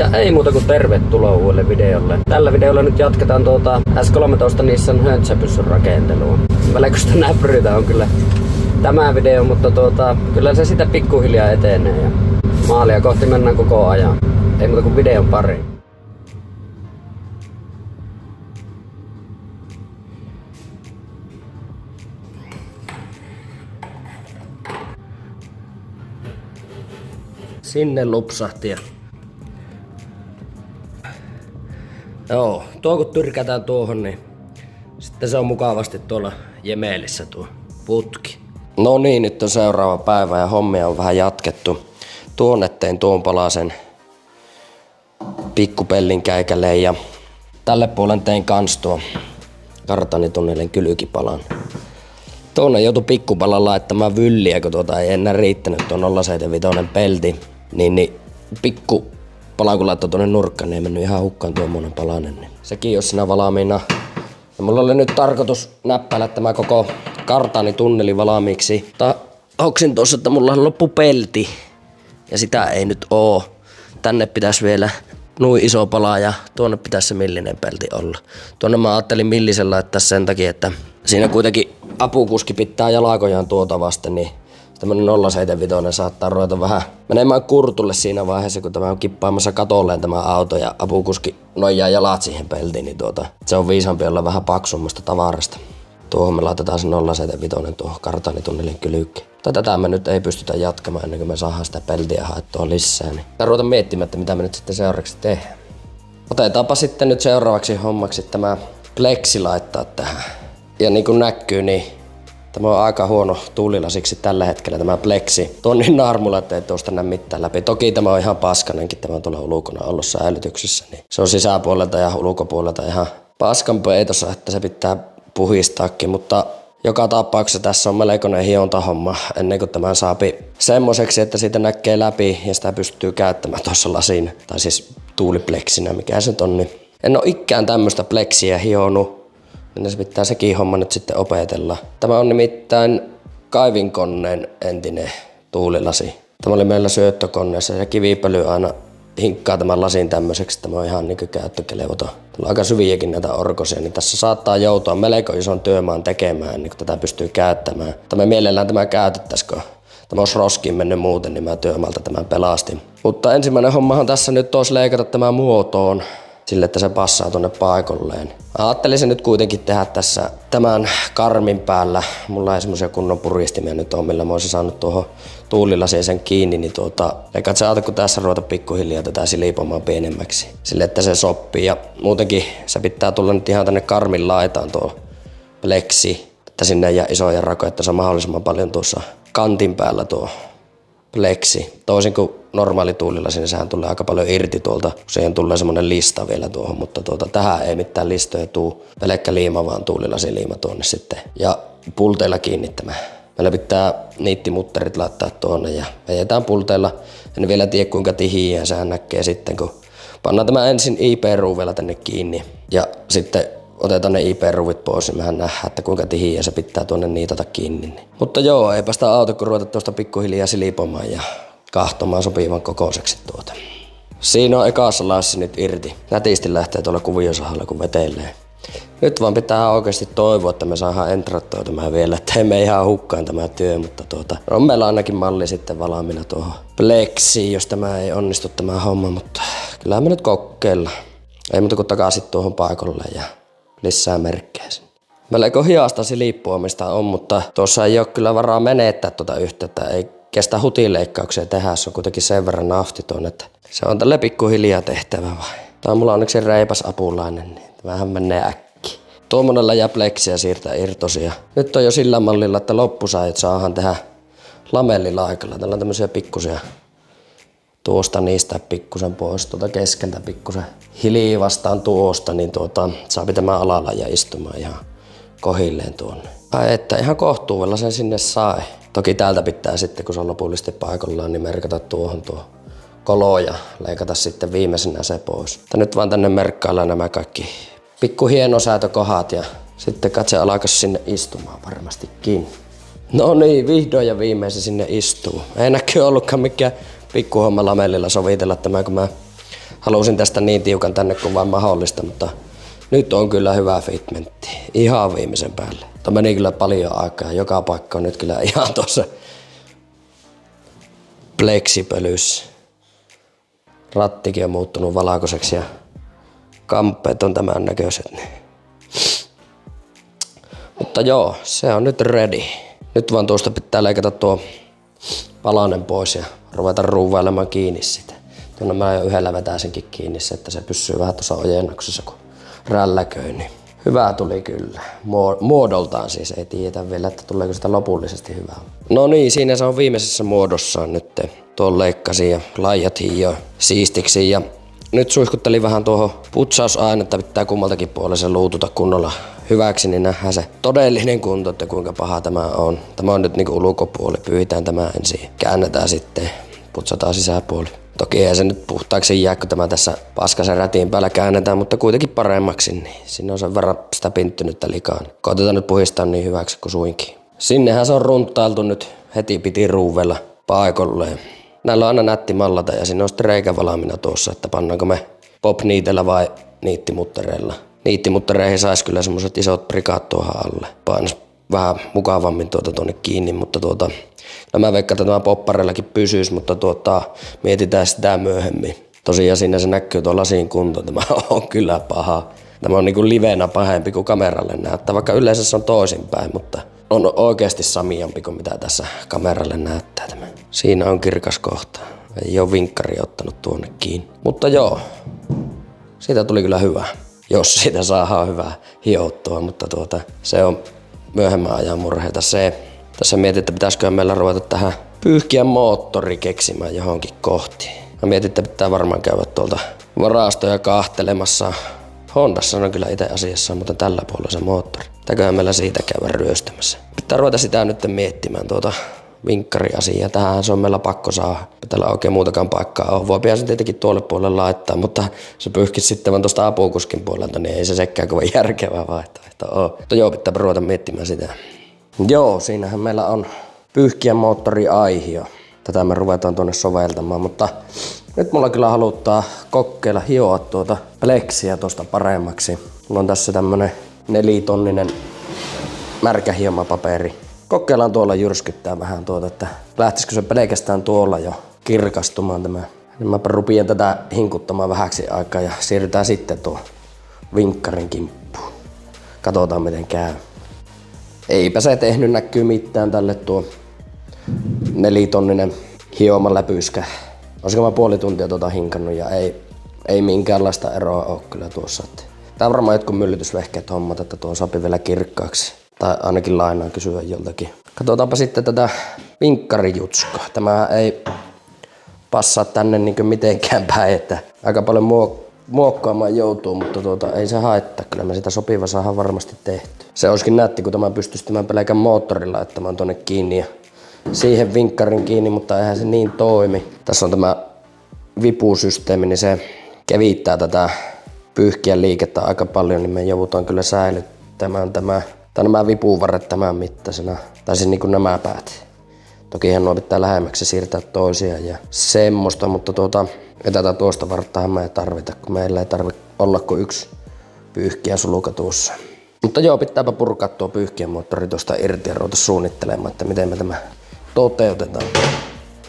Ja ei muuta kuin tervetuloa uudelle videolle. Tällä videolla nyt jatketaan S13 Nissan höntsäpyssyn rakentelua. Melkoista näpryitä on kyllä tämä video, mutta kyllä se sitä pikkuhiljaa etenee ja maalia kohti mennään koko ajan. Ei muuta kuin videon pariin. Sinne lupsahti. Joo, tuo kun tyrkätään tuohon, niin sitten se on mukavasti tuolla Jemelissä tuo putki. No niin, nyt on seuraava päivä ja hommia on vähän jatkettu. Tuonne tein tuon palasen pikkupellin käikäleen ja tälle puolen tein kans tuo kartanitunnelin kylkipalan. Tuonne joutui pikkupalan laittamaan vylliä, kun ei enää riittänyt tuo 075 pelti. Niin pikku palan kun laittoi tuonne nurkkaan, niin ei mennyt ihan hukkaan tuommoinen palanen. Niin sekin jos siinä valmiina. Ja mulla oli nyt tarkoitus näppäillä tämä koko kartanitunneli valmiiksi. Mutta hoksin tuossa, että mulla loppu pelti. Ja sitä ei nyt oo. Tänne pitäisi vielä noin iso pala ja tuonne pitäisi se millinen pelti olla. Tuonne mä ajattelin millisen laittaa sen takia, että siinä kuitenkin apukuski pitää jalakojaan tuota vasten, niin tämmönen 075 saattaa ruveta vähän menemään kurtulle siinä vaiheessa, kun tämä on kippaamassa katolleen tämä auto ja apukuski nojaa jalat siihen peltiin, niin se on viisampi olla vähän paksummasta tavarasta. Tuohon me laitetaan se 075 tuohon kartanitunnelin kylkeen. Tätä me nyt ei pystytä jatkamaan ennen kuin me saadaan sitä peltiä haettua lisää. Niin ruveta miettimään, että mitä me nyt sitten seuraavaksi tehdään. Otetaanpa sitten nyt seuraavaksi hommaksi tämä pleksi laittaa tähän. Ja niin kuin näkyy, niin tämä on aika huono tuulilasiksi tällä hetkellä tämä pleksi. Tonnin naarmulla, ettei tuosta näe mitään läpi. Toki tämä on ihan paskanenkin, tämä on tuolla ulkona ollut säilytyksessä. Niin se on sisäpuolelta ja ulkopuolelta ihan paskan peitossa, että se pitää puhistaakin. Mutta joka tapauksessa tässä on melkoinen hiontahomma ennen kuin tämän saapi semmoiseksi, että siitä näkee läpi ja sitä pystyy käyttämään tuossa lasin. Tai siis tuulipleksinä, mikä se on. Niin en ole ikään tämmöistä pleksiä hionut. Ja se pitää sekin homma nyt sitten opetella. Tämä on nimittäin kaivinkoneen entinen tuulilasi. Tämä oli meillä syöttökoneessa ja kivipöly aina hinkkaa tämän lasin tämmöiseksi. Tämä on ihan niin käyttökelvoton. Täällä on aika syviäkin näitä orkosia, niin tässä saattaa joutua melko ison työmaan tekemään, niin kun tätä pystyy käyttämään. Tämä mielellään tämä käytettäisikö. Tämä olisi roskiin mennyt muuten, niin mä työmaalta tämän pelastin. Mutta ensimmäinen hommahan tässä nyt olisi leikata tämä muotoon sille, että se passaa tuonne paikolleen. Mä ajattelin nyt kuitenkin tehdä tässä tämän karmin päällä. Mulla ei semmosia kunnon puristimia nyt on, millä mä olisin saanut tuohon tuulilasiin sen kiinni, niin eikä se aata, kun tässä ruveta pikkuhiljaa tätä silipomaan pienemmäksi. Sille, että se sopii ja muutenkin se pitää tulla nyt ihan tänne karmin laitaan tuo pleksi, että sinne ei jää isoja rakoja, että se on mahdollisimman paljon tuossa kantin päällä tuo pleksi. Toisin kuin normaali tuulilasi, niin sehän tulee aika paljon irti tuolta. Siihen tulee semmonen lista vielä tuohon, mutta tähän ei mitään listoja tuu. Pelkkä liima, vaan tuulilasiliima tuonne sitten. Ja pulteilla kiinnittämään. Meillä pitää niittimutterit laittaa tuonne ja vejetään pulteilla. En vielä tiedä kuinka tihiä, sehän näkee sitten, kun pannaan tämä ensin IP-ruuvella tänne kiinni. Ja sitten otetaan ne IP-ruuvit pois, niin mehän nähdään, että kuinka tihiä se pitää tuonne niitata kiinni. Mutta joo, eipä sitä auto, kun ruveta tuosta pikkuhiljaa silipomaan ja kahtomaan sopivan kokoiseksi tuota. Siinä on ekassa lassi nyt irti. Nätisti lähtee tuolla kuviosahalla, kun vetelee. Nyt vaan pitää oikeasti toivoa, että me saadaan entrattua tämä vielä, ettei me ihan hukkaan tämä työ, mutta on meillä ainakin malli sitten valmiina tuohon pleksiin, jos tämä ei onnistu tämä homma, mutta kyllä me nyt kokeillaan. Ei muuta kuin takaisin tuohon paikalle ja lisää merkkejä sinne. Melko hiasta silippuamista on, mutta tuossa ei ole kyllä varaa menettää tuota yhteyttä. Ei kestä hutileikkauksia tehdä, se on kuitenkin sen verran naftiton, että se on tälle pikkuhiljaa tehtävä vai. Tämä on mulla onneksi reipas apulainen, niin vähän menee äkki. Tuommoinen läjä pleksiä siirtää irtosia. Nyt on jo sillä mallilla, että loppusajat saadaan tehdä lamellilaikalla. Täällä on tämmöisiä pikkusia tuosta niistä pikkusen pois, keskeltä pikkusen hiljaa vastaan tuosta, niin saa pitämään alalla ja istumaan ihan kohilleen tuonne. Että ihan kohtuudella sen sinne sai. Toki täältä pitää sitten, kun se on lopullisesti paikallaan, niin merkata tuohon tuo kolo ja leikata sitten viimeisenä se pois. Mutta nyt vaan tänne merkkaillaan nämä kaikki pikku hienosäätökohat ja sitten katse alkaisi sinne istumaan varmastikin. No niin, vihdoin ja viimein se sinne istuu. Ei näkyy ollutkaan mikään pikkuhomma lamellilla sovitella tämä, kun mä halusin tästä niin tiukan tänne kuin vain mahdollista, mutta nyt on kyllä hyvä fitmentti. Ihan viimeisen päälle. Tämä meni kyllä paljon aikaa. Joka paikka on nyt kyllä ihan tuossa pleksipölyssä. Rattikin on muuttunut valkoiseksi ja kamppeet on tämän näköiset. Mutta joo, se on nyt ready. Nyt vaan tuosta pitää leikata tuo palanen pois ja ruveta ruuvailemaan kiinni sitä. Tuonne mä jo yhdellä vetäisinkin kiinni se, että se pysyy vähän tuossa ojennuksessa kun rälläköin. Niin hyvää tuli kyllä. Muodoltaan siis, ei tiedetä vielä, että tuleeko sitä lopullisesti hyvää. No niin, siinä se on viimeisessä muodossaan nyt. Tuon leikkasin ja laijat hiioin siistiksi ja nyt suihkuttelin vähän tuohon putsausainetta, pitää kummaltakin puolella se luututa kunnolla hyväksi, niin nähdään se todellinen kunto, että kuinka paha tämä on. Tämä on nyt niinku ulkopuoli, pyyhitään tämä ensin, käännetään sitten, putsataan sisäpuoli. Toki ei se nyt puhtaaksi jää, kun tämä tässä paskasen rätin päällä käännetään, mutta kuitenkin paremmaksi, niin sinne on sen verran sitä pinttynyttä likaa. Koitetaan nyt puhistaa niin hyväksi kuin suinkin. Sinnehän se on runttailtu nyt, heti piti ruuvella paikolleen. Näillä on aina nätti mallata ja siinä on sitten reikä valmiina tuossa, että pannaanko me popniitellä vai niittimuttereilla. Niittimuttereihin saisi kyllä semmoset isot prikaat tuohon alle. Painas vähän mukavammin tuonne kiinni, mutta mä veikkaan, että tämä poppareillakin pysyisi, mutta mietitään sitä myöhemmin. Tosiaan siinä se näkyy tuo lasin kunto, tämä on kyllä paha. Tämä on niinku livenä pahempi kuin kameralle näyttää, vaikka yleensä se on toisinpäin, mutta on oikeasti samiampi kuin mitä tässä kameralle näyttää tämä. Siinä on kirkas kohta. Ei ole vinkkari ottanut tuonne kiinni. Mutta joo, siitä tuli kyllä hyvä. Jos siitä saadaan hyvää hiottua, mutta se on myöhemmän ajan murheita se. Tässä mietin, että pitäisikö meillä ruveta tähän pyyhkiä moottori keksimään johonkin kohtiin. Mä mietin, että pitää varmaan käydä tuolta varastoja kahtelemassa. Hondassa on kyllä itse asiassa, mutta tällä puolella se moottori. Pitääköhän meillä siitä käydä ryöstämässä. Pitää ruveta sitä nyt miettimään vinkkariasiaa. Tähän se on meillä pakko saada. Täällä oikein muutakaan paikkaa ole. Voi sen tietenkin tuolle puolelle laittaa, mutta se pyyhkisi sitten vaan tuosta apukuskin puolelta, niin ei se sekään kovin järkevää vaihtoehto ole. Mutta joo, pitää ruveta miettimään sitä. Joo, siinähän meillä on pyyhkiä moottori aihio. Tätä me ruvetaan tuonne soveltamaan, mutta nyt mulla kyllä haluttaa kokeilla hioa pleksiä tuosta paremmaksi. Mulla on tässä tämmönen 4-tonninen märkä hiomapaperi. Kokeillaan tuolla jyrskyttää vähän että lähtisikö se pelkästään tuolla jo kirkastumaan tämä. Mä rupean tätä hinkuttamaan vähäksi aikaa ja siirrytään sitten tuo vinkkarin kimppuun. Katsotaan miten käy. Eipä se tehnyt näkyy mitään tälle tuo 4-tonninen hioma läpyskä. Olisiko mä puoli tuntia hinkannut ja ei minkäänlaista eroa ole kyllä tuossa. Tää on varmaan jotkut myllytysvehkeet hommat, että tuo sopii vielä kirkkaaksi. Tai ainakin lainaa kysyä joltakin. Katsotaanpa sitten tätä vinkkarijutskaa. Tämä ei passaa tänne niin mitenkään päin, että aika paljon muokkaamaan joutuu, mutta ei se haittaa. Kyllä me sitä sopiva saadaan varmasti tehty. Se olisikin nätti, kun tämä pystyisi tämän pelkän moottorilla laittamaan tuonne kiinni ja siihen vinkkarin kiinni, mutta eihän se niin toimi. Tässä on tämä vipusysteemi, niin se kevittää tätä pyyhkiä liikettä aika paljon, niin me joudutaan kyllä säilyttämään nämä vipuvarret tämän mittaisena, tai siis niin kuin nämä päät. Tokihan nuo pitää lähemmäksi siirtää toisiaan ja semmoista, mutta tätä tuosta varttahan me ei tarvita, kun meillä ei tarvitse olla kuin yksi pyyhkiä suluka tuossa. Mutta joo, pitääpä purkaa tuo pyyhkien moottori tuosta irti ja ruveta suunnittelemaan, että miten me tämä toteutetaan.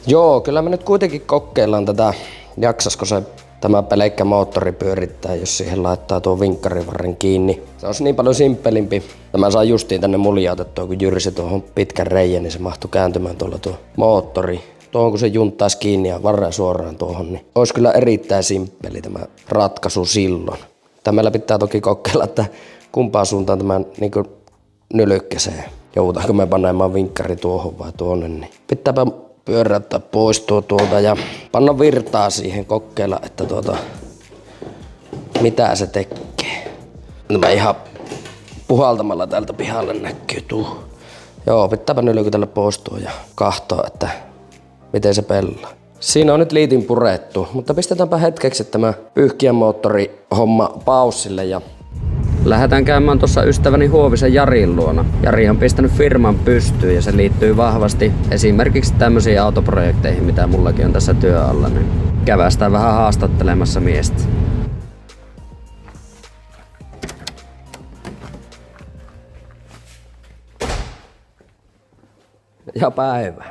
Joo, kyllä me nyt kuitenkin kokeillaan tätä, jaksasko se tämä pelkkä moottori pyörittää, jos siihen laittaa tuo vinkkarivarren kiinni. Se olisi niin paljon simppelimpi. Tämä saa justiin tänne muljautettua, kun jyrsi tuohon pitkän reijän, niin se mahtui kääntymään tuolla tuo moottori. Tuohon kun se junttaisi kiinni ja varren suoraan tuohon, niin olisi kyllä erittäin simppeli tämä ratkaisu silloin. Meillä pitää toki kokeilla, että kumpaan suuntaan tämä niin nylykkäseen. Joudutaanko me panemaan vinkkari tuohon vai tuonne, niin pitääpä pyöräyttää pois tuolta ja panna virtaa siihen, kokeilla, että mitä se tekee. Tämä ihan puhaltamalla täältä pihalle näkyy tuo. Joo, pitääpä nylykytellä pois tuo ja katsoa, että miten se pelaa. Siinä on nyt liitin purettu, mutta pistetäänpä hetkeksi tämä pyyhkiä moottori homma paussille ja lähdetään käymään tuossa ystäväni Huovisen Jarin luona. Jari on pistänyt firman pystyyn ja se liittyy vahvasti esimerkiksi tämmöisiin autoprojekteihin, mitä mullakin on tässä työn alla. Niin Kävästään vähän haastattelemassa miestä. Ja päivä.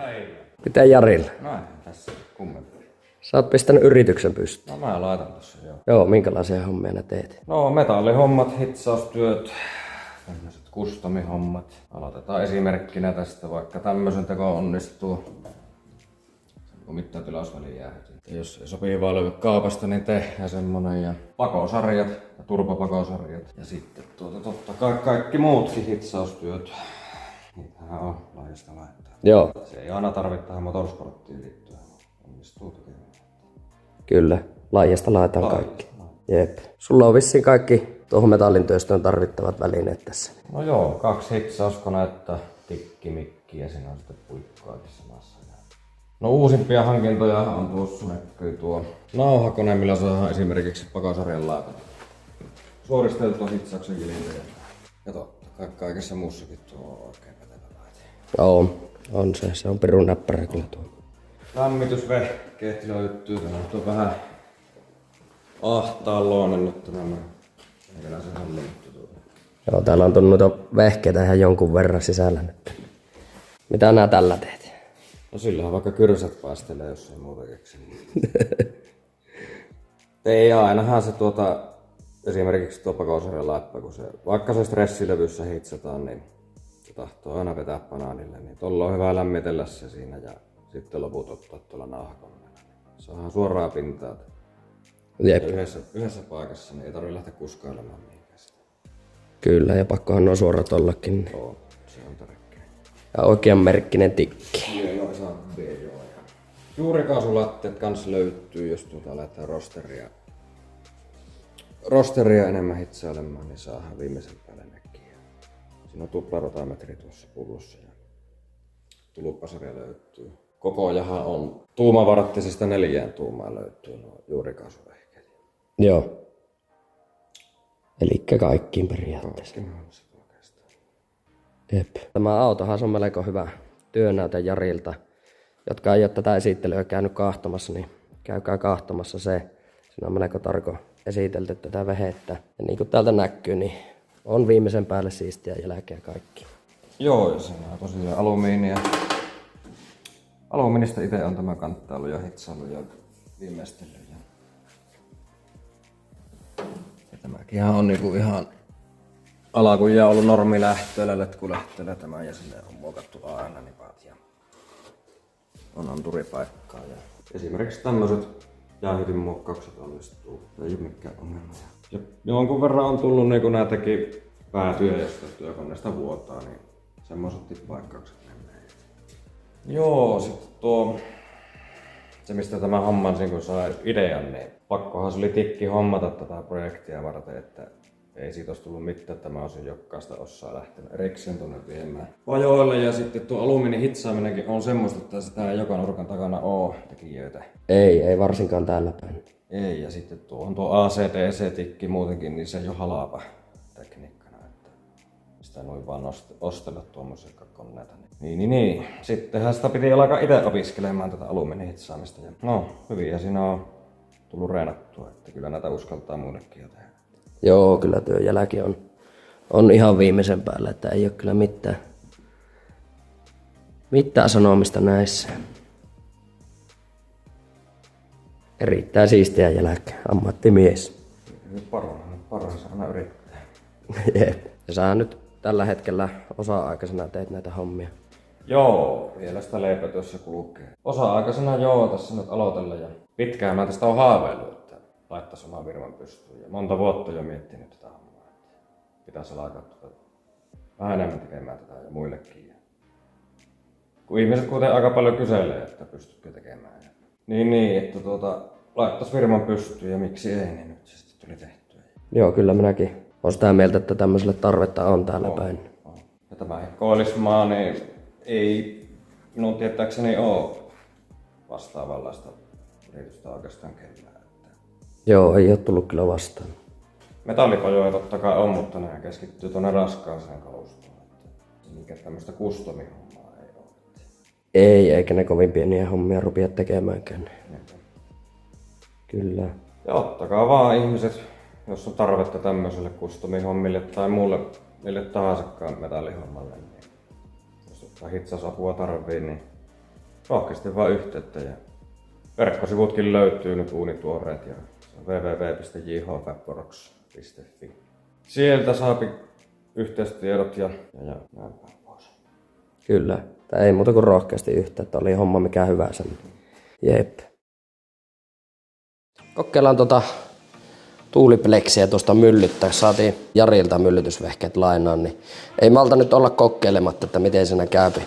Miten Jarilla? No tässä kummempaa. Sä oot pistänyt yrityksen pystyyn. No mä laitan tossa joo. Joo, minkälaisia hommia nää teet? No metallihommat, hitsaustyöt, tämmöiset customihommat. Aloitetaan esimerkkinä tästä, vaikka tämmöisen teko onnistuu. Kun mitään tilausväliin jäähytin. Jos ei sopii vaan löydy kaupasta, niin tehdään semmonen. Ja pakosarjat ja turbopakosarjat. Ja sitten totta kai kaikki muutkin hitsaustyöt. Niitähän on laajasta laittaa. Joo. Se ei aina tarvitse tähän motorsporttiin liittyen. Onnistuu tekemään. Kyllä, laajasta laitetaan kaikki. Jep. Sulla on vissiin kaikki tuohon metallin työstöön tarvittavat välineet tässä. No joo, 2 hitsauskonetta, tikki, mikki ja siinä on sitten puikkoakin samassa. No uusimpia hankintoja on tuossa näkyy tuo nauhakone, millä saadaan esimerkiksi pakosarjan laita. Suoristeltua hitsauksen kilintoja. Ja totta kai kaikessa muussakin tuo on oikein pätevä laite. Joo, on se. Se on pirun näppärä kyllä tuo. Lämmitysvehkeet löytyy. Tämä on vähän ahtaaloinen nyt tämä. Eikä se hallittu tuo. Joo, täällä on tullut noita vehkeitä ihan jonkun verran sisällä nyt. Mitä nää tällä teet? No sillähän vaikka kyrsät paistelee, jos ei muuta keksi. Ei ainahan se esimerkiksi tuo pakosarjan läppä, kun se, vaikka se stressilevyssä hitsataan, niin se tahtoo aina vetää banaanille. Niin tuolla on hyvä lämmitellä se siinä ja sitten loput ottaa tuolla nauhakoneella. Saadaan suoraa pintaa. Jep. Yhdessä paikassa, niin ei tarvitse lähteä kuskailemaan mihinkään. Kyllä, ja pakkohan on suorat ollakin. Joo, se on tärkeää. Ja oikean merkkinen tikki. Joo, saa joo. Juurikaasulatteet kanssa löytyy, jos aletaan rosteria enemmän hitsailemaan, niin saadaan viimeisen päälle näkiä. Siinä on tuplarotametri tuossa pullossa ja tulppasarja löytyy. Kokojahan on tuumavarttisista 4 tuumaa löytyy nuo juurikaasuvehkeet. Joo. Elikkä kaikkiin periaatteessa. Jep. Tämä autohan on melko hyvä työnäyte Jarilta. Jotka ei ole tätä esittelyä käynyt kahtomassa, niin käykää kahtomassa se. Siinä on melko tarko esitelty tätä vehettä. Ja niin kuin täältä näkyy, niin on viimeisen päälle siistiä jälkeä kaikki. Joo, ja siinä on tosiaan alumiinia. Alumiinista itse on tämä kanttailu ja hitsailu ja viimeistely. Ja tämäkin on niinku ihan alkuja ollut normilähtöillä, letkulähtöillä tämä ja sinne on muokattu AN-nipat ja on anturipaikkaa. Ja esimerkiksi tämmöiset jäähytinmuokkaukset onnistuu, ei ole mikään ongelma. Ja jonkun verran on tullut niinku näitäkin päätyjä, josta työkoneesta vuotaa, niin semmoiset tippaikkaukset menee. Joo, sitten se mistä tämä hommansin, kun sai idean, niin pakkohan se oli tikki hommata tätä projektia varten, että ei siitä olisi tullut mitään, että mä olisin jokaista osaa lähtenyt erikseen tuonne viemään vajoille. Ja sitten tuo alumiinin hitsaaminenkin on semmoista, että sitä ei joka nurkan takana ole tekijöitä. Ei varsinkaan täällä päin. Ei, ja sitten tuo ACDC-tikki muutenkin, niin se ei ole halapa tekniikkana, että sitä noin vaan ostella tuommoisia koneita. Niin. Sittenhän sitä piti alkaa itse opiskelemaan tätä alumiinin hitsaamista. Ja no, hyvin ja siinä on tullut reenattua, että kyllä näitä uskaltaa muillekin jo tehdä. Joo, kyllä työn jälki on ihan viimeisen päällä, että ei ole kyllä mitään sanomista näissä. Erittäin siistiä jälkeen, ammattimies. Parhaansa aina yrittää. Jep. Ja sä nyt tällä hetkellä osa-aikaisena teet näitä hommia. Joo, vielä sitä leipätyössä kulkee. Osa-aikaisena joo, tässä nyt aloitella ja pitkään mä tästä on haaveillut, että laittaisi oman firman pystyyn. Ja monta vuotta jo miettinyt tätä hommaa, että pitäisi alkaa vähän enemmän tekemään tätä ja muillekin. Kun ihmiset kuten aika paljon kyselee, että pystytkö tekemään. Niin, että laittaisi firman pystyyn ja miksi ei, niin nyt se sitten tuli tehtyä. Joo, kyllä minäkin olen sitä mieltä, että tämmöiselle tarvetta on täällä päin. Ja tämä koillismaa, niin ei minun tietääkseni ole vastaavanlaista yritystä oikeastaan kellään. Joo, ei ole tullut kyllä vastaan. Metallipajoja totta kai on, mutta ne keskittyy tuonne raskaaseen kalustoon. Mikä tämmöistä customihommaa ei ole. Ei, eikä ne kovin pieniä hommia rupia tekemäänkään. Kyllä. Ja ottakaa vaan ihmiset, jos on tarvetta tämmöiselle customihommille tai muulle, mille tahansakaan metallihommalle. Niin jos ottaa hitsasapua tarvii, niin rohkeasti vaan yhteyttä. Ja verkkosivutkin löytyy nyt uunituoreet ja www.jhpeporox.fi. Sieltä saapi yhteystiedot ja näin päin pois. Kyllä. Tää ei muuta kuin rohkeasti yhteyttä. Oli homma mikä hyvänsä. Jep. Kokeillaan tuulipleksiä tuosta myllyttää. Saatiin Jarilta myllytysvehkeet lainaan, niin ei malta nyt olla kokeilematta, että miten siinä käypi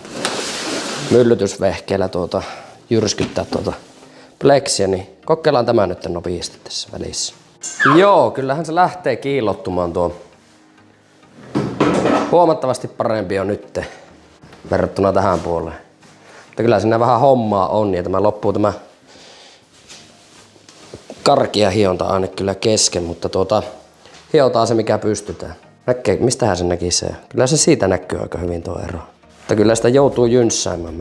myllytysvehkeellä jyrskyttää pleksiä, niin kokeillaan tämä nyt nopeasti tässä välissä. Joo, kyllähän se lähtee kiillottumaan tuo. Huomattavasti parempi on nyt verrattuna tähän puoleen. Mutta kyllä siinä vähän hommaa on ja tämä loppuu tämä karkia hionta aina kyllä kesken, mutta hiotaan se mikä pystytään. Näkee, mistähän se näki se? Kyllä se siitä näkyy aika hyvin tuo ero. Mutta kyllä sitä joutuu jynssäämään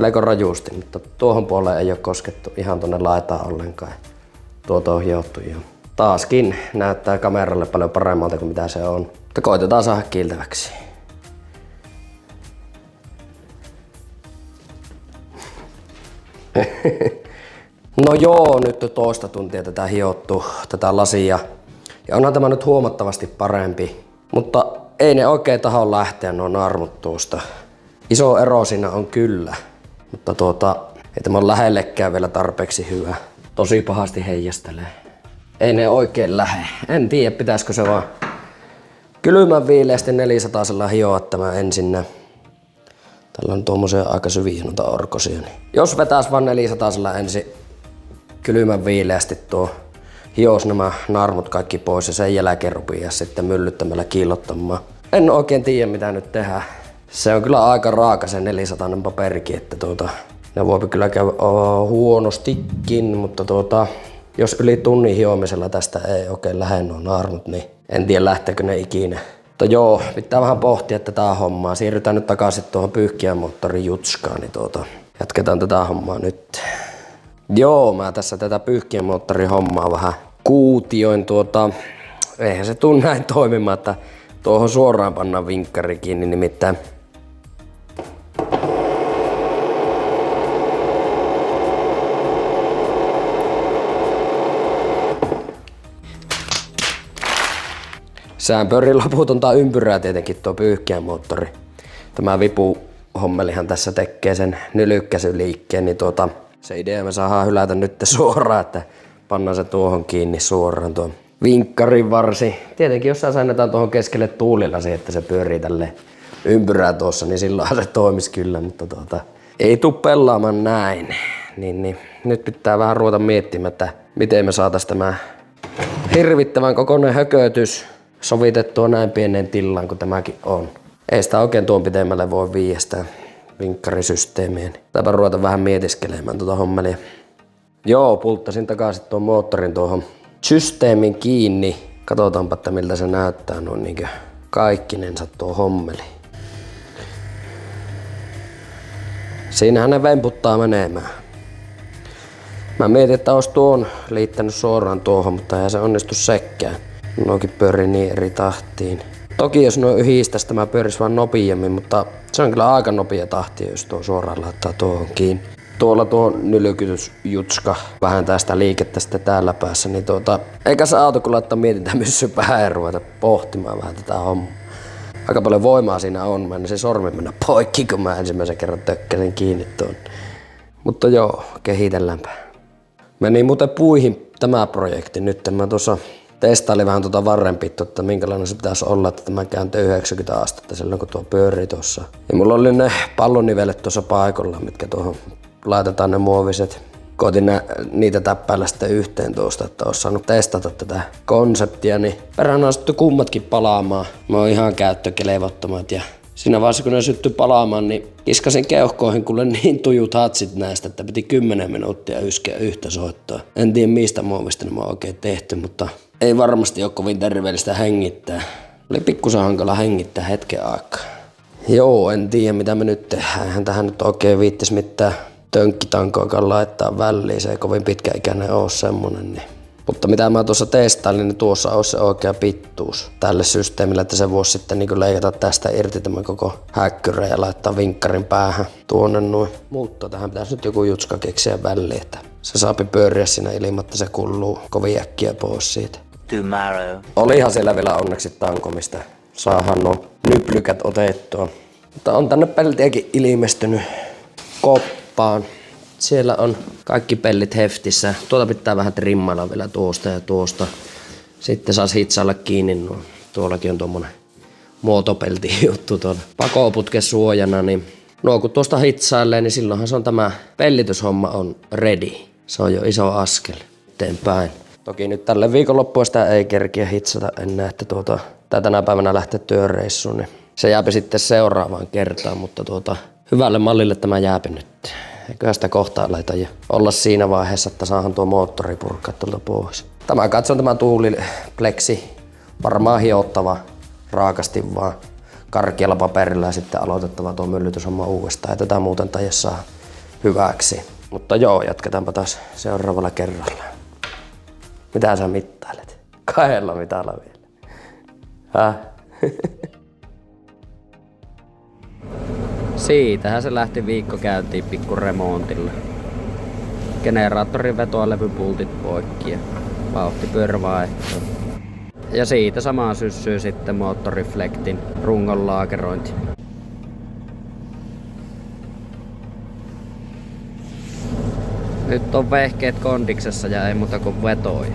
melko rajusti, mutta tuohon puoleen ei ole koskettu ihan tuonne laitaan ollenkaan. Tuo on hiottu jo. Taaskin näyttää kameralle paljon paremmalta kuin mitä se on. Mutta koitetaan saada kiiltäväksi. No joo, nyt toista tuntia tätä hiottu, tätä lasia. Ja onhan tämä nyt huomattavasti parempi. Mutta ei ne oikein taho lähteä nuo narmut tuosta. Iso ero siinä on kyllä. Mutta ei tämä ole lähellekään vielä tarpeeksi hyvä. Tosi pahasti heijastelee. Ei ne oikein lähe. En tiedä, pitäisikö se vaan kylmän viileästi 400 hioa tämä ensin. Tällä on tuommoisia aika syviä noita orkosia. Niin jos vetäis vaan 400 ensin kylmän viileästi hios nämä narmut kaikki pois ja sen jälkeen rupia sitten myllyttämällä kiillottamaan. En oikein tiedä mitä nyt tehdään. Se on kyllä aika raaka se 400 paperikin, että ne voi kyllä käydä huonostikin, mutta jos yli tunnin hiomisella tästä ei oikein lähde nuo narmut, niin en tiedä lähteekö ne ikinä. Mutta joo, pitää vähän pohtia tätä hommaa. Siirrytään nyt takaisin tuohon pyyhkiämoottorin jutskaan, niin jatketaan tätä hommaa nyt. Joo, mä tässä tätä pyyhkiämoottorin hommaa vähän kuutioin eihän se tule näin toimimaan, että tuohon suoraan pannaan vinkkari kiinni nimittäin. Sehän pyörii loputonta ympyrää tietenkin tuo pyyhkiämoottori. Tämä vipuhommelihan tässä tekee sen nylykkäisyliikkeen, niin se idea me saadaan hylätä nyt suoraan, että pannaan se tuohon kiinni suoraan tuon vinkkarin varsi. Tietenkin jos asennetaan tuohon keskelle tuulilasi, että se pyörii tälle ympyrää tuossa, niin silloin se toimisi kyllä, mutta ei tuu pelaamaan näin. Niin, nyt pitää vähän ruveta miettimään, että miten me saataisiin tämä hirvittävän kokoinen hökötys sovitettua näin pienen tilaan kuin tämäkin on. Ei sitä oikein tuon pitemmälle voi viiä sitä vinkkarisysteemiä. Pitääpä ruveta vähän mietiskelemään hommelia. Joo, pulttasin takaisin tuon moottorin tuohon systeemin kiinni. Katsotaanpa, että miltä se näyttää noin niinkö kaikkinensa tuo hommeli. Siinähän ne vemputtaa menemään. Mä mietin, että olisi tuon liittänyt suoraan tuohon, mutta eihän se onnistu sekään. Noikin pyörii niin eri tahtiin. Toki jos noin yhdistäisi, tämä pyörisi vaan nopeammin, mutta se on kyllä aika nopea tahti, jos tuo suoraan laittaa tuohon kiinni. Tuolla tuo nylkytysjutska vähentää sitä liikettä sitten täällä päässä, niin eikä se auto kun laittaa mietintään myssyn päähän ja ruveta pohtimaan vähän tätä hommaa. Aika paljon voimaa siinä on, mä en se sormi mennä poikki, kun mä ensimmäisen kerran tökkäsin kiinni tuon. Mutta joo, kehitelläänpä. Meni muuten puihin tämä projekti nyt. Mä tuossa testailin vähän varrempittua, että minkälainen se pitäisi olla, että tämä kääntyy 90 astetta silloin kun tuo pyörii tuossa. Ja mulla oli ne pallonivelet tuossa paikalla, mitkä tuohon laitetaan ne muoviset. Koitin niitä täppäillä sitten yhteen tuosta, että olisi saanut testata tätä konseptia, niin perään on sitten kummatkin palaamaan. Mä oon ihan käyttökelevottomat ja siinä vaiheessa kun ne syttyi palaamaan, niin kiskasin keuhkoihin kuule niin tujut hatsit näistä, että piti 10 minuuttia yskeä yhtä soittoa. En tiedä mistä muovista ne on oikein tehty, mutta ei varmasti ole kovin terveellistä hengittää. Oli pikkusen hankala hengittää hetken aikaa. Joo, en tiedä mitä me nyt tehdään. Eihän tähän nyt oikein viittis mitään tönkkitankoakaan laittaa väliin. Se ei kovin pitkäikäinen oo semmonen. Niin. Mutta mitä mä tuossa testailin, niin tuossa olisi se oikea pittuus tälle systeemille, että se voisi sitten niin leikata tästä irti tämän koko häkkyrän ja laittaa vinkkarin päähän tuonne noin. Mutta tähän pitäisi nyt joku jutska keksiä väliin, että se saapi pyöriä siinä ilman, että se kulluu kovin äkkiä pois siitä. Tomorrow. Olihan siellä vielä onneksi tankomista. Saahan nuo nyplykät otettua. Mutta on tänne peltiäkin ilmestynyt koppaan. Siellä on kaikki pellit heftissä. Tuota pitää vähän trimmailla vielä tuosta ja tuosta. Sitten saas hitsailla kiinni nuo. Tuollakin on tommonen muotopelti juttu tuolla pakoputken suojana. Niin nuo kun tuosta hitsailee, niin silloinhan se on tämä pellityshomma on ready. Se on jo iso askel eteenpäin. Toki nyt tälle viikonloppuun sitä ei kerkiä hitsata enää, että tää tänä päivänä lähtee työreissuun, niin se jääpi sitten seuraavaan kertaan, mutta hyvälle mallille tämä jääpi nyt. Eiköhän sitä kohtaa laita jo olla siinä vaiheessa, että saahan tuo moottori purkaa tuolta pois. Tämä katson tämä tuulipleksi, varmaan hiottava raakasti vaan karkealla paperilla ja sitten aloitettava tuo myllytyshomma uudestaan. Ei tätä muuten taida saa hyväksi. Mutta joo, jatketaanpa taas seuraavalla kerralla. Mitä sä mittailet? 2 mitalla vielä. Häh? Siitähän se lähti viikko käyntiin pikku remontilla. Generaattorin vetoa levypultit poikki ja vauhtipyörä vaihtoon. Ja siitä samaan syssyy sitten moottoriflektin rungon laakerointi. Nyt on vehkeet kondiksessa ja ei muuta kuin vetoi.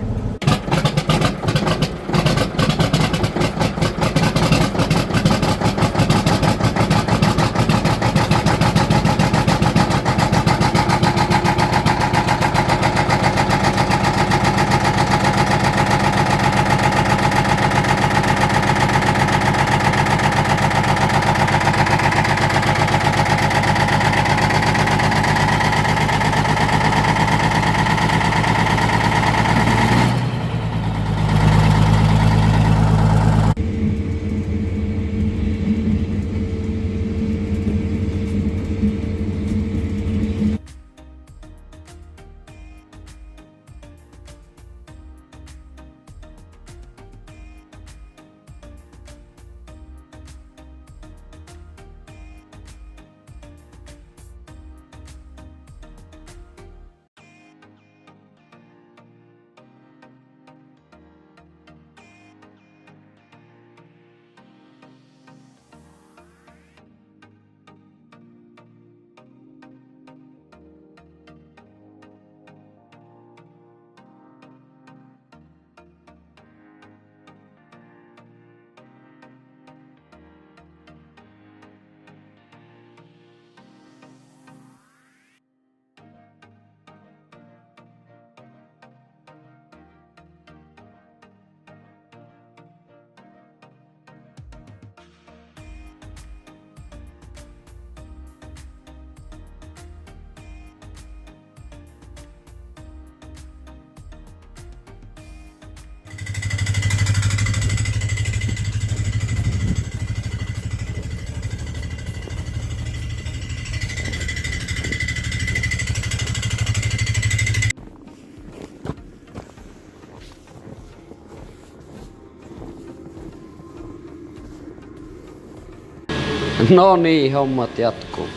No niin, hommat jatkuu.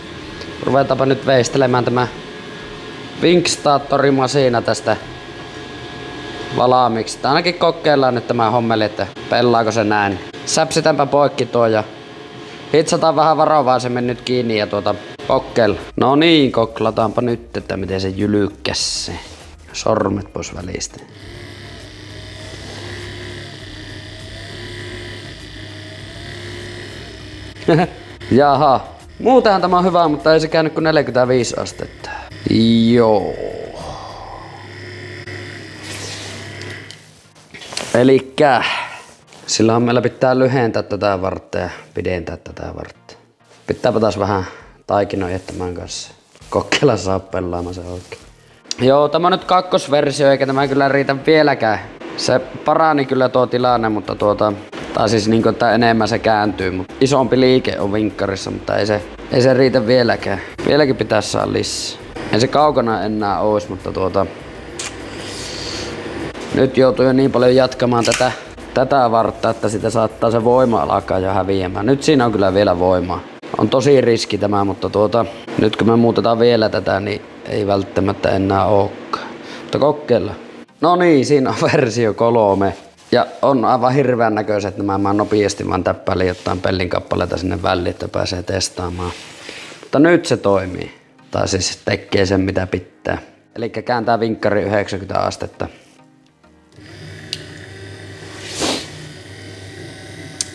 Ruvetaanpa nyt veistelemään tämä Vinkstaattori-masina tästä valaamiksi. Ainakin kokeillaan nyt tämä hommeli, että pellaako se näin. Säpsitäänpä poikki tuo ja hitsataan vähän varovaisemmin nyt kiinni ja kokeilla. No niin, koklataanpa nyt, että miten se jylykkäs se. Sormet pois välistä. Jaha. Muutenhan tämä on hyvä, mutta ei se käynyt kuin 45 astetta. Joo. Elikkä silloin meillä pitää lyhentää tätä vartta ja pidentää tätä vartta. Pitääpä taas vähän taikinoida tämän kanssa. Kokeilla saa pelaamaan se oikein. Joo, tämä on nyt kakkosversio eikä tämä kyllä riitä vieläkään. Se parani kyllä tuo tilanne, mutta tai siis niin kuin, että enemmän se kääntyy, mutta isompi liike on vinkkarissa, mutta ei se riitä vieläkään. Vieläkin pitäisi saada lisää. Ei se kaukana enää ois, mutta nyt joutuu jo niin paljon jatkamaan tätä vartta, että sitä saattaa se voima alkaa jo häviämään. Nyt siinä on kyllä vielä voimaa. On tosi riski tämä, mutta nyt kun me muutetaan vielä tätä, niin ei välttämättä enää olekaan. Mutta kokeillaan. No niin, siinä on versio 3. Ja on aivan hirveän näköiset nämä. Mä nopeasti vaan täppäilin jotain pellin kappaleita sinne väliin, että pääsee testaamaan. Mutta nyt se toimii. Tai siis tekee sen mitä pitää. Eli kääntää vinkkari 90 astetta.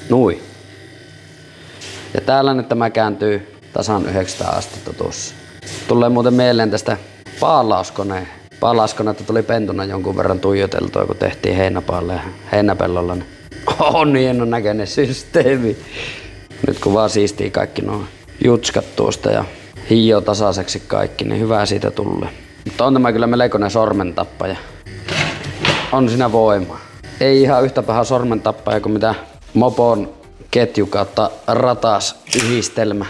Nui. Ja täällä nyt tämä kääntyy tasan 900 astetta tuossa. Tulee muuten mieleen tästä paalauskoneetta tuli pentuna jonkun verran tuijoteltua, kun tehtiin heinäpaalle ja heinäpellolla. On hienon näköinen systeemi. Nyt kun vaan siistii kaikki nuo jutskat tuosta ja hiio tasaiseksi kaikki, niin hyvää siitä tulee. Mutta on tämä kyllä melkoinen sormentappaja. On siinä voimaa. Ei ihan yhtä paha sormentappaja kuin mitä mopon ketju kautta ratas yhdistelmä.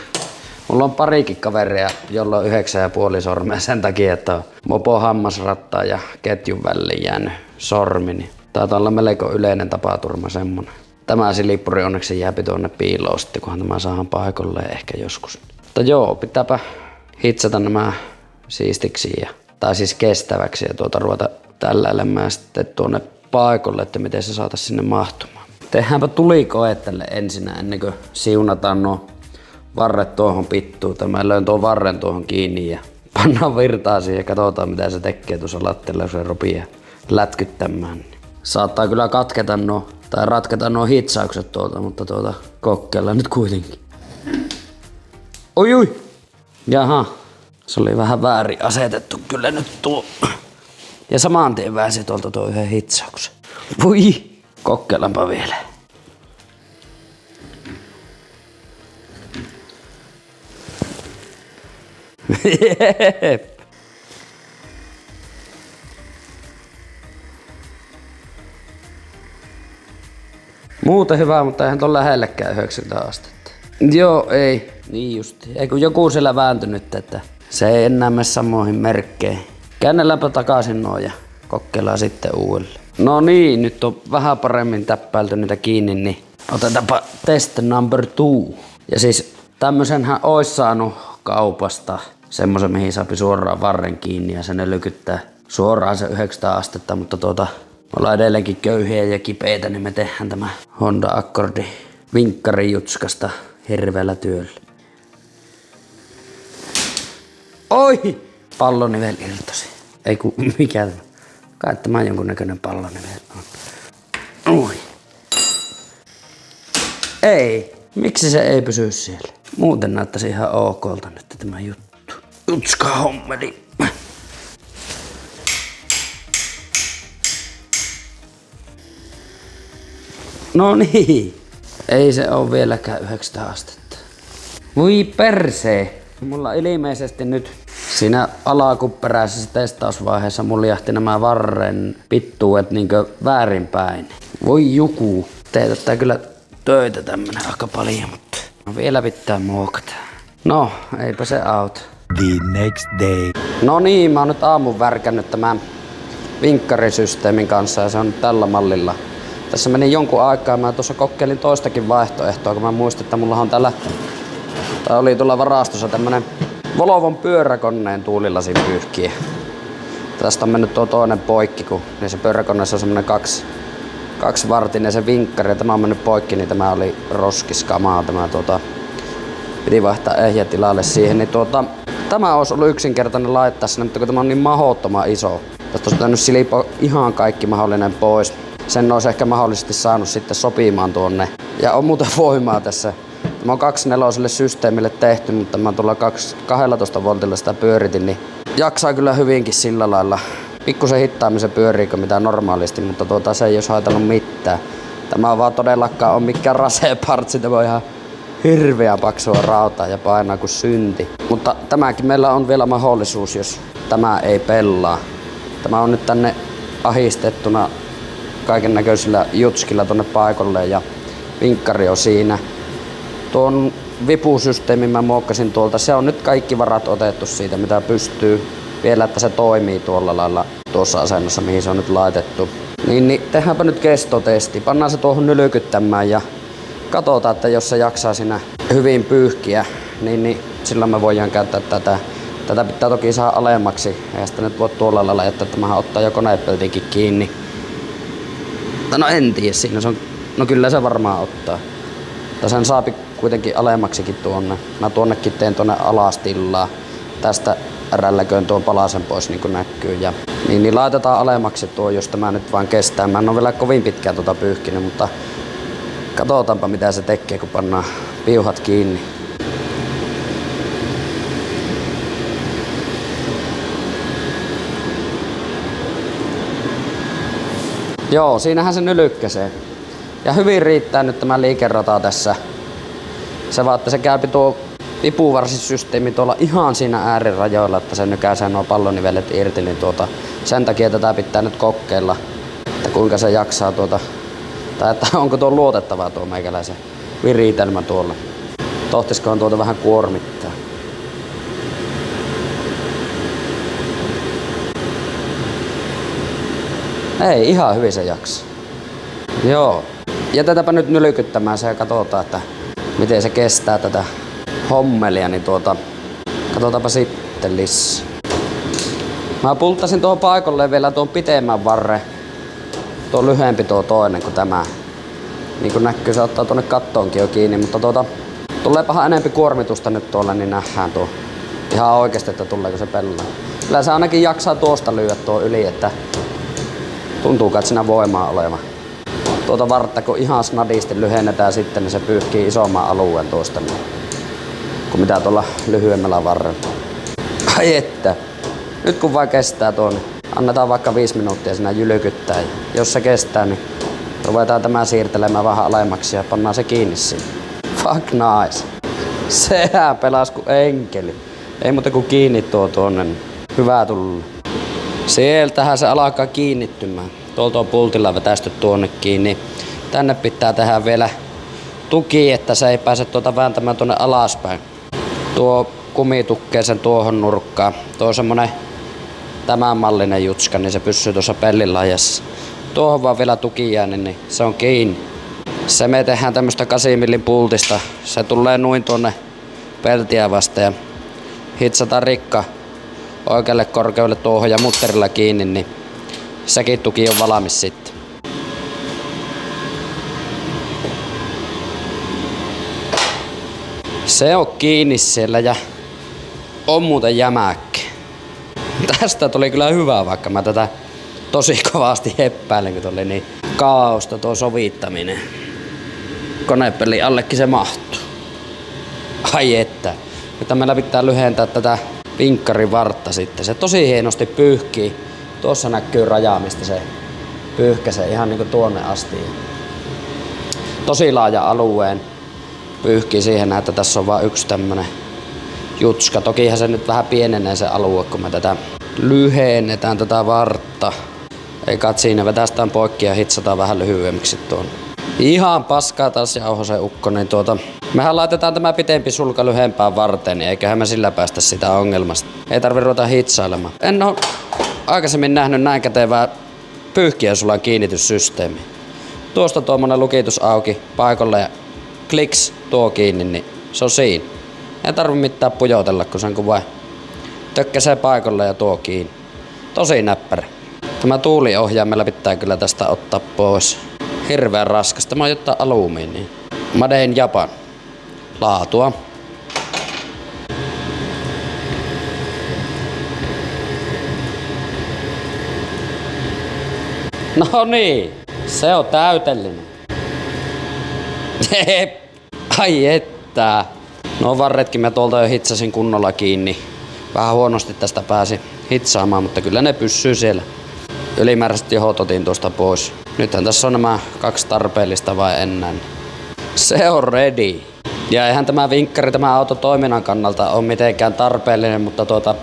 Mulla on parikin kaveria, jolla on 9,5 sormea sen takia, että on mopo hammasrattaa ja ketjun väliin jäänyt sormi. Niin taitaa olla melko yleinen tapaturma semmonen. Tämä silippuri onneksi jääpi tuonne piiloon sitten, kunhan tämä saadaan paikalle ehkä joskus. Mutta joo, pitääpä hitsata nämä siistiksi tai siis kestäväksi ja ruveta tälläilemään sitten tuonne paikalle, että miten se saataisiin sinne mahtumaan. Tehdäänpä tulikoe tälle ensin ennen kuin siunataan nuo varret tuohon pittuun. Mä löin tuon varren tuohon kiinni ja pannaan virtaa siihen ja katsotaan mitä se tekee tuossa lattialla, jos se rupii lätkyttämään. Saattaa kyllä katketa nuo tai ratketa nuo hitsaukset mutta kokeillaan nyt kuitenkin. Oi! Jaha, se oli vähän väärin asetettu kyllä nyt tuo. Ja saman tien väänsi tuolta tuo yhden hitsauksen. Voi! Kokeillaanpa vielä. Jep. Muuten hyvä, mutta eihän tuon lähellekään 90 astetta. Joo, ei. Niin justi. Ei kun joku siellä vääntynyt, että se ei enää mene samoihin merkkeihin. Käännelläänpä takaisin noin ja kokeillaan sitten uudelleen. No niin, nyt on vähän paremmin täppäilty niitä kiinni, niin otetaanpa test number 2. Ja siis tämmösenhän ois saanut kaupasta semmosen, mihin saapi suoraan varren kiinni ja sen lykyttää suoraan se 900 astetta, mutta me ollaan edelleenkin köyhiä ja kipeitä, niin me tehdään tämä Honda Accordi vinkkari-jutskasta hirveällä työllä. Oi! Pallonivel irtosi. Ei ku mikä tämä. Kai tämä jonkunnäköinen pallonivel on. Oi. Ei. Miksi se ei pysy siellä? Muuten näyttäisi ihan okolta nyt tämä juttu. Jutska hommeli. No niin. Ei se oo vieläkään 900 astetta. Voi persee. Mulla ilmeisesti nyt siinä alakupperäisessä testausvaiheessa muljahti nämä varren pittuet niinkö väärinpäin. Voi juku. Teetättää kyllä töitä tämmönen aika paljon, mutta vielä pitää muokata. No, eipä se auta. The next day. No niin, mä oon nyt aamun värkännyt tämän vinkkarisysteemin kanssa ja se on tällä mallilla. Tässä meni jonkun aikaa, mä tuossa kokeilin toistakin vaihtoehtoa, kun mä muistin, että mulla on täällä, tai oli tuolla varastossa tämmönen Volvon pyöräkoneen tuulilasinpyyhkiä. Tästä on mennyt tuo toinen poikki, kun niin se pyöräkoneessa on semmonen kaksivartinen se vinkkari ja tämä on mennyt poikki, niin tämä oli roskiskamaa. Piti vaihtaa ehjä tilalle siihen, niin tämä olisi ollut yksinkertainen laittaa sinne, mutta kun tämä on niin mahdottoman iso. Tästä olisi pitänyt silipoa ihan kaikki mahdollinen pois. Sen olisi ehkä mahdollisesti saanut sitten sopimaan tuonne. Ja on muuten voimaa tässä. Tämä on 2.4 systeemille tehty, mutta mä tuolla 12 voltilla sitä pyöritin, niin jaksaa kyllä hyvinkin sillä lailla. Pikkusen hittaammin se pyörii kuin mitä normaalisti, mutta se ei olisi haitannut mitään. Tämä on vaan todellakaan on mikään rasepartsi, tämä on ihan hirveä paksua rautaa ja painaa kuin synti. Mutta tämäkin meillä on vielä mahdollisuus, jos tämä ei pelaa. Tämä on nyt tänne ahistettuna kaiken näköisillä jutskilla tonne paikalle ja vinkkari on siinä. Tuon vipusysteemin mä muokkasin tuolta. Se on nyt kaikki varat otettu siitä, mitä pystyy. Vielä, että se toimii tuolla lailla tuossa asennossa, mihin se on nyt laitettu. Niin tehdäänpä nyt kestotesti. Pannaan se tuohon nylkyttämään ja katsotaan, että jos se jaksaa siinä hyvin pyyhkiä, niin silloin me voidaan käyttää tätä. Tätä pitää toki saada alemmaksi. Ja sitten nyt voi tuolla lailla jättää, että tämähän ottaa jo konepeltiinkin kiinni. No en tiedä, siinä se on. No kyllä se varmaan ottaa. Tai sen saapi kuitenkin alemmaksikin tuonne. Mä tuonnekin teen tuonne alastillaan. Tästä rälläköön tuon palasen pois niin kuin näkyy. Ja, niin laitetaan alemmaksi tuo, jos tämä nyt vaan kestää. Mä en ole vielä kovin pitkään pyyhkinyt, mutta katsotaanpa mitä se tekee, kun pannaan piuhat kiinni. Joo, siinähän se nylykkäsee. Ja hyvin riittää nyt tämä liikerata tässä. Se vaan, että se käypi tuo vipuvarsisysteemi tuolla ihan siinä äärirajoilla, että se nykäisee nuo pallonivelet irti, niin sen takia tätä pitää nyt kokeilla, että kuinka se jaksaa tai että onko tuo luotettavaa tuo meikäläisen viritelmä tuolla. Tohtiskohan tuota vähän kuormittaa. Ei, ihan hyvin se jaksaa. Joo. Jätetäänpä nyt nylykyttämään se ja katsotaan, että miten se kestää tätä hommelia, niin katsotaanpa sitten lisää. Mä pulttasin tuohon paikalle vielä tuon pitemmän varren. Tuo lyhyempi tuo toinen kuin tämä. Niin kuin näkyy, se ottaa tuonne kattoonkin jo kiinni, mutta tuleepahan enempi kuormitusta nyt tuolla, niin nähdään tuo ihan oikeasti, että tuleeko se pelaa. Kyllä se ainakin jaksaa tuosta lyödä tuo yli, että tuntuu, että siinä voimaa olevan. Tuota vartta kun ihan snadisti lyhennetään sitten, niin se pyyhkii isomman alueen tuosta kuin mitä tuolla lyhyemmällä varrella. Ai että! Nyt kun vaan kestää tuon, niin annetaan vaikka 5 minuuttia siinä jylkyttää. Ja jos se kestää, niin ruvetaan tämä siirtelemään vähän alemmaksi ja pannaan se kiinni siinä. Fuck nice! Sehän pelas kuin enkeli. Ei muuta kuin kiinni tuonne. Hyvä tulla. Sieltähän se alkaa kiinnittymään. Tuolta on pultilla vetästy tuonne kiinni. Tänne pitää tehdä vielä tuki, että se ei pääse vääntämään tuonne alaspäin. Tuo kumi tukkee sen tuohon nurkkaan. Tuo on semmonen tämän mallinen jutska, niin se pysyy tuossa pellin laajassa. Tuohon vaan vielä tuki jäänyt, niin se on kiinni. Se me tehdään tämmöstä 8 millin pultista. Se tulee noin tuonne peltiä vasta ja hitsataan rikka oikealle korkeudelle tuohon ja mutterilla kiinni, niin sekin tuki on valmis sitten. Se on kiinni siellä ja on muuten jämäkkä. Tästä tuli kyllä hyvä, vaikka mä tätä tosi kovasti heppäilen, kun tuli niin kaaosta tuo sovittaminen. Konepelin allekin se mahtuu. Ai että. Nyt meillä pitää lyhentää tätä vinkkarin vartta sitten. Se tosi hienosti pyyhkii. Tuossa näkyy raja, mistä se pyyhkäsee ihan niinku tuonne asti. Tosi laaja alueen pyyhkii siihen, että tässä on vain yksi tämmönen jutska. Tokihan se nyt vähän pienenee se alue, kun me tätä lyhennetään tätä vartta. Eikä siinä vetästään poikki ja hitsataan vähän lyhyemmiksi tuon. Ihan paskaa taas jauho se ukko, niin mehän laitetaan tämä pitempi sulka lyhempään varteen, niin eiköhän me sillä päästä sitä ongelmasta. Ei tarvi ruveta hitsailemaan. En oo aikaisemmin nähnyt näin kätevää pyyhkiäsulan kiinnityssysteemi. Tuosta tuommoinen lukitus auki paikalle ja kliks tuo kiinni, niin se on siinä. Ei tarvi mitään pujotella, kun sen kun vain tökkäsee paikalle ja tuo kiinni. Tosi näppärä. Tämä tuuliohjaimella pitää kyllä tästä ottaa pois. Hirveän raskas. Tämä on jotain alumiinia. Made in Japan. Laatua. No niin, se on täytellinen. Ai että. No varretkin mä tuolta jo hitsasin kunnolla kiinni. Vähän huonosti tästä pääsi hitsaamaan, mutta kyllä ne pysyy siellä. Ylimääräisesti johot otin tuosta pois. Nythän tässä on nämä 2 tarpeellista vai ennen. Se on ready. Ja eihän tämä vinkkari tämä auto toiminnan kannalta ole mitenkään tarpeellinen, mutta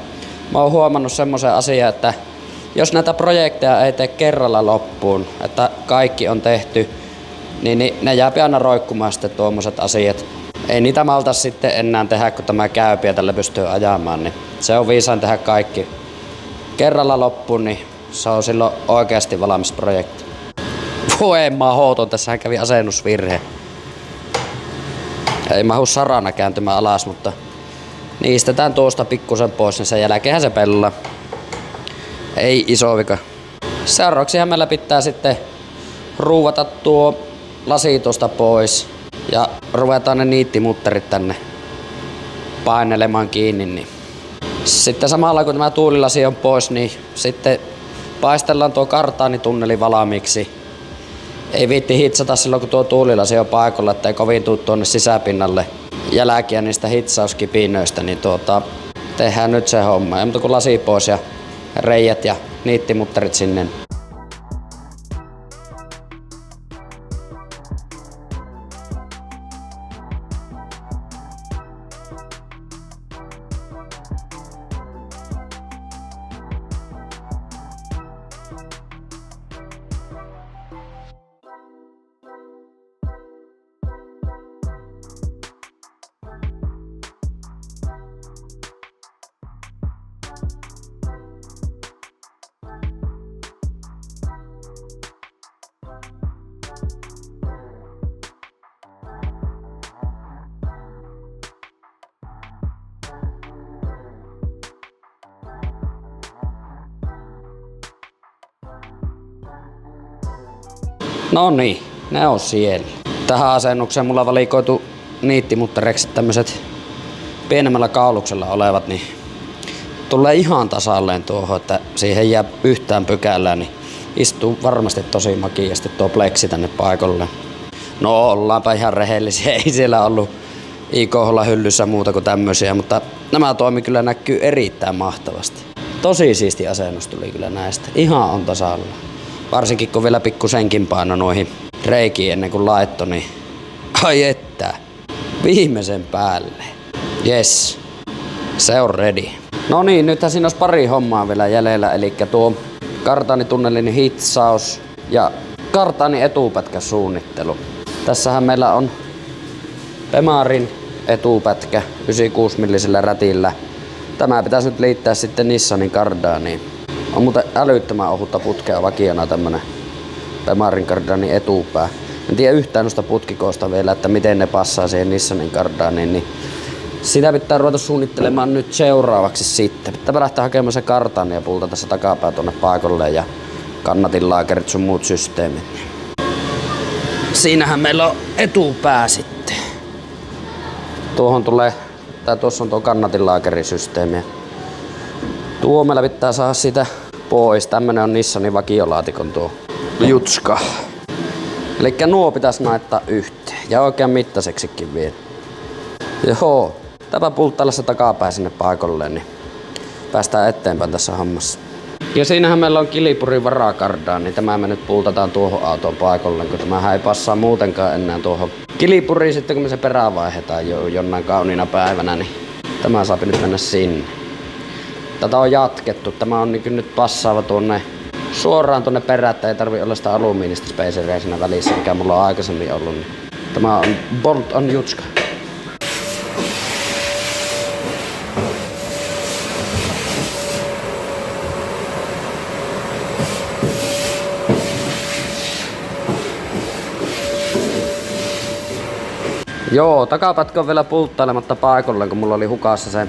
mä oon huomannut semmoisen asian, että jos näitä projekteja ei tee kerralla loppuun, että kaikki on tehty, niin ne jää aina roikkumaan sitten tuommoiset asiat. ei niitä malta sitten enää tehdä, kun tämä käypi ja tällä pystyy ajamaan, niin se on viisaan tehdä kaikki kerralla loppuun, niin se on silloin oikeasti valmis projekti. Voi mahdoton, tässähän kävi asennusvirhe. Ei mahu sarana kääntymään alas, mutta niistetään tuosta pikkusen pois, niin sen jälkeenhän se pelaa. Ei iso vika. Seuraavaksihan meillä pitää sitten ruuvata tuo lasi tuosta pois ja ruvetaan ne niittimutterit tänne painelemaan kiinni. Niin. Sitten samalla kun tämä tuulilasi on pois, niin sitten paistellaan tuo kartaanitunneli valmiiksi. Ei viitti hitsata silloin kun tuo tuulilasi on paikalla, ettei kovin tuu tuonne sisäpinnalle jälkiä niistä hitsauskipinöistä, niin tehdään nyt se homma. Ei muuta kuin lasi pois ja reijät ja niittimutterit sinne. No niin, ne on siellä. Tähän asennukseen mulla valikoitu niittimuttereiksi tämmöiset pienemmällä kauluksella olevat, niin tulee ihan tasalleen tuohon, että siihen jää yhtään pykälää, niin istuu varmasti tosi makiasti tuo pleksi tänne paikalle. No ollaanpa ihan rehellisiä, ei siellä ollut IKH-hyllyssä muuta kuin tämmöisiä, mutta nämä toimi kyllä näkyy erittäin mahtavasti. Tosi siisti asennus tuli kyllä näistä, ihan on tasalla. Varsinkin kun vielä pikkusenkin paino noihin reikiin ennen kuin laitto, niin ai että, viimeisen päälle. Yes, se on ready. No niin, nythän siinä olisi pari hommaa vielä jäljellä, eli tuo kartaanitunnelin hitsaus ja kartaanin etupätkän suunnittelu. Tässähän meillä on Bemarin etupätkä 96 millisellä rätillä. Tämä pitäisi nyt liittää sitten Nissanin kardaaniin. On muuten älyttömän ohutta putkea vakiona tämmönen Bemarin kardaanin etupää. En tiedä yhtään noista putkikoosta vielä, että miten ne passaa siihen Nissanin kardaaniin, niin sitä pitää ruveta suunnittelemaan nyt seuraavaksi sitten. Pitää lähteä hakemaan se kartaani ja pulta tässä takapää tuonne paikalle ja kannatinlaakerit sun muut systeemit. Siinähän meillä on etupää sitten. Tuossa on tuo kannatinlaakerisysteemi. Tuo meillä pitää saada sitä pois. Tämmönen on Nissanin vakiolaatikon tuo jutska. Elikkä nuo pitäisi naittaa yhteen. Ja oikean mittaiseksikin vielä. Joo. Täpä pulttailla se takapää sinne paikalleen, niin päästään eteenpäin tässä hommassa. Ja siinähän meillä on Kilipurin varakardaan, niin tämä me nyt pultataan tuohon autoon paikalleen, kun tämähän ei passaa muutenkaan enää tuohon Kilipuriin sitten, kun me se perään vaihdetaan jonain kauniina päivänä, niin tämä saa nyt mennä sinne. Tätä on jatkettu. Tämä on niin nyt passaava suoraan tuonne perään, että ei tarvi olla sitä alumiinista spaceriä siinä välissä, mikä mulla on aikaisemmin ollut. Niin tämä on Bolt on Jutska. Joo, takapätkä on vielä pulttailematta paikalle, kun mulla oli hukassa se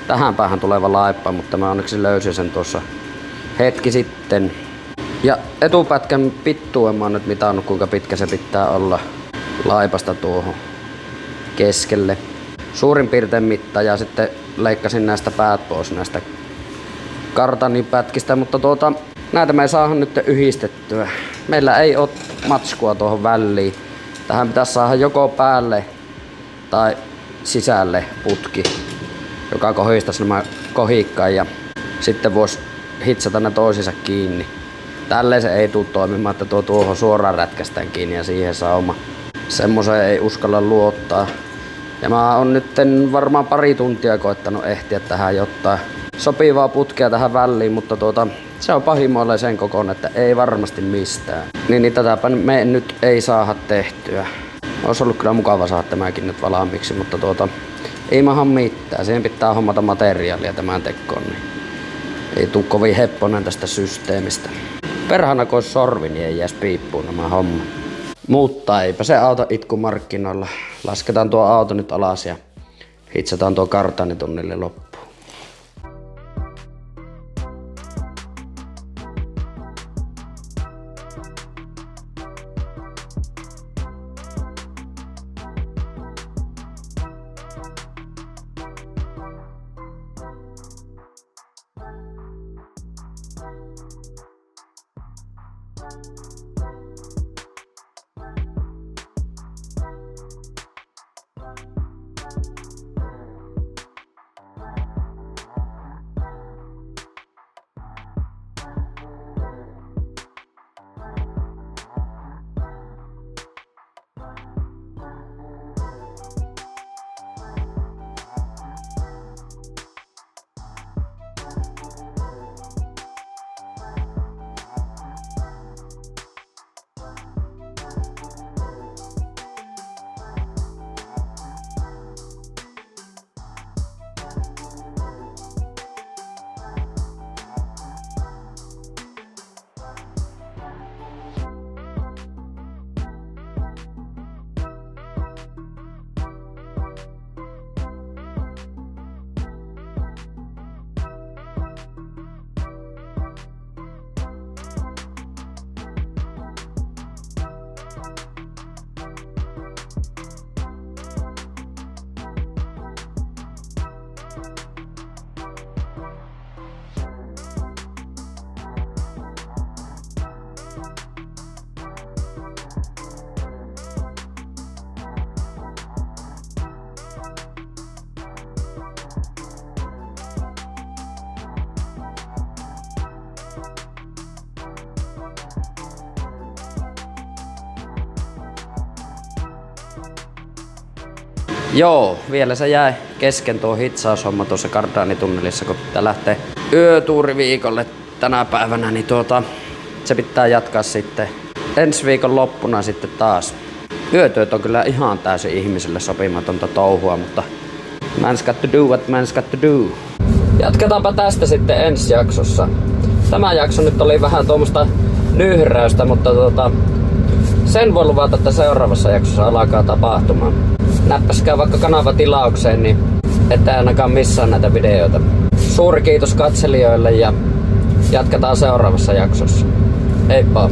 tähän päähän tuleva laippa, mutta mä onneksi löysin sen tuossa hetki sitten. Ja etupätkän pittuun mä oon nyt mitannut, kuinka pitkä se pitää olla laipasta tuohon keskelle. Suurin piirtein mitta ja sitten leikkasin näistä päät pois näistä kartanin pätkistä, mutta näitä me ei saada nyt yhdistettyä. Meillä ei ole matskua tuohon väliin. Tähän pitäisi saada joko päälle tai sisälle putki, joka kohistaisi nämä kohikkaan ja sitten voisi hitsata ne toisiinsa kiinni. Tälleen se ei tule toimimaan, että tuohon suoraan rätkästään kiinni ja siihen sauma. Semmoiseen ei uskalla luottaa. Ja mä oon nyt varmaan pari tuntia koittanut ehtiä tähän jotta sopivaa putkea tähän väliin, mutta se on pahimmoilleen sen kokoinen, että ei varmasti mistään. Niin tätäpä me nyt ei saada tehtyä. Olisi ollut kyllä mukava saada tämäkin nyt valmiiksi, mutta ei mahan mitään. Siihen pitää hommata materiaalia tämän tekoon, niin ei tuu kovin hepponen tästä systeemistä. Perhana kun olisi sorvi, niin ei jäisi piippuun nämä homma. Mutta eipä se auta itku markkinoilla. Lasketaan tuo auto nyt alas ja hitsataan tuo kartanitunnille loppuun. Joo, vielä se jäi kesken tuo hitsaushomma tuossa kardaanitunnelissa, kun pitää lähteä yötuuriviikolle tänä päivänä, niin se pitää jatkaa sitten ensi viikon loppuna sitten taas. Yötyöt on kyllä ihan täysin ihmisille sopimatonta touhua, mutta man's got to do what man's got to do. Jatketaanpa tästä sitten ensi jaksossa. Tämä jakso nyt oli vähän tuommoista nyhräystä, mutta sen voi luvata, että seuraavassa jaksossa alkaa tapahtumaan. Näppäskää vaikka kanava tilaukseen, niin ette ainakaan missaa näitä videoita. Suuri kiitos katselijoille ja jatketaan seuraavassa jaksossa. Heippa!